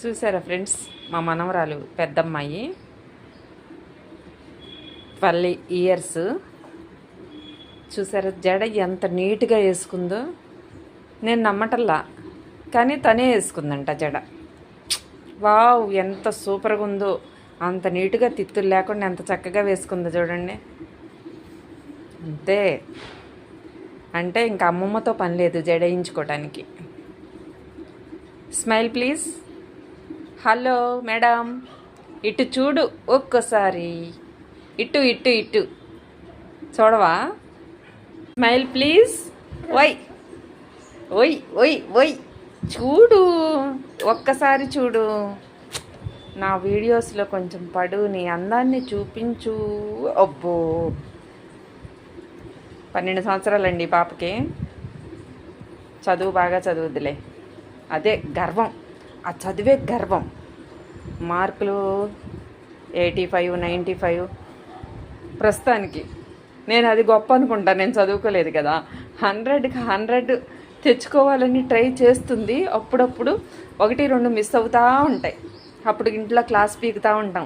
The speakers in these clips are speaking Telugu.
చూసారా ఫ్రెండ్స్, మా మనవరాలు పెద్దమ్మాయి 12 ఇయర్స్. చూసారా జడ ఎంత నీట్గా వేసుకుందో. నేను నమ్మటల్లా, కానీ తనే వేసుకుందంట జడ. వావ్, ఎంత సూపర్గా ఉందో! అంత నీట్గా తిత్తులు లేకుండా ఎంత చక్కగా వేసుకుందో చూడండి. అంతే, అంటే ఇంకా అమ్మమ్మతో పని లేదు జడ వేయించుకోవడానికి. Smile please. హలో మేడం, ఇటు చూడు ఒక్కసారి. ఇటు ఇటు ఇటు చూడవా? Smile please. ఓయ్ ఓయ్ ఓయ్ ఓయ్, చూడు ఒక్కసారి చూడు. నా వీడియోస్లో కొంచెం పడు, నీ అందాన్ని చూపించు. అబ్బో, 12 సంవత్సరాలండి పాపకి. చదువు బాగా చదువుద్దిలే, అదే గర్వం. ఆ చదివే గర్వం. మార్కులు 85, 95 ప్రస్తుతానికి. నేను అది గొప్ప అనుకుంటాను, నేను చదువుకోలేదు కదా. 100కి 100 తెచ్చుకోవాలని ట్రై చేస్తుంది. అప్పుడప్పుడు 1, 2 మిస్ అవుతూ ఉంటాయి. అప్పుడు ఇంట్లో క్లాస్ పీకుతూ ఉంటాం,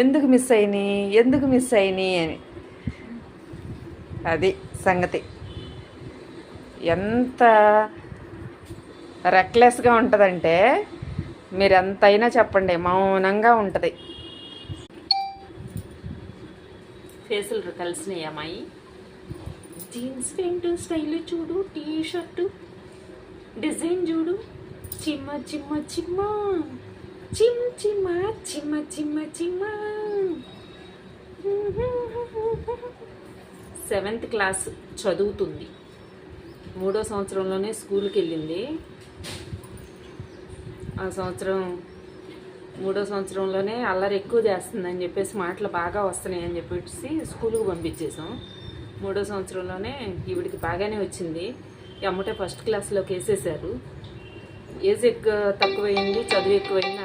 ఎందుకు మిస్ అయినాయి అని. అది సంగతి. ఎంత రెక్లెస్గా ఉంటుందంటే మీరు ఎంతైనా చెప్పండి, మౌనంగా ఉంటుంది. ఫేసులు కలిసినాయి అమ్మాయి. జీన్స్ ప్యాంట్ స్టైల్ చూడు, టీ షర్టు డిజైన్ చూడు. చిమ్మ చిమ్మ చిమ్మ చిమ్ చిమ్మ చిమ్మ చిమ్మ చిమ్మ. 7th క్లాస్ చదువుతుంది. 3వ సంవత్సరంలోనే స్కూల్కి వెళ్ళింది. ఆ సంవత్సరం 3వ సంవత్సరంలోనే అల్లరి ఎక్కువ చేస్తుందని చెప్పేసి మాటలు బాగా వస్తున్నాయని చెప్పేసి స్కూల్కి పంపించేసాం. 3వ సంవత్సరంలోనే ఈవిడికి బాగానే వచ్చింది. ఎమ్మటే 1st క్లాస్లోకి వేసేసారు. ఏజ్ తక్కువైంది, చదువు ఎక్కువైంది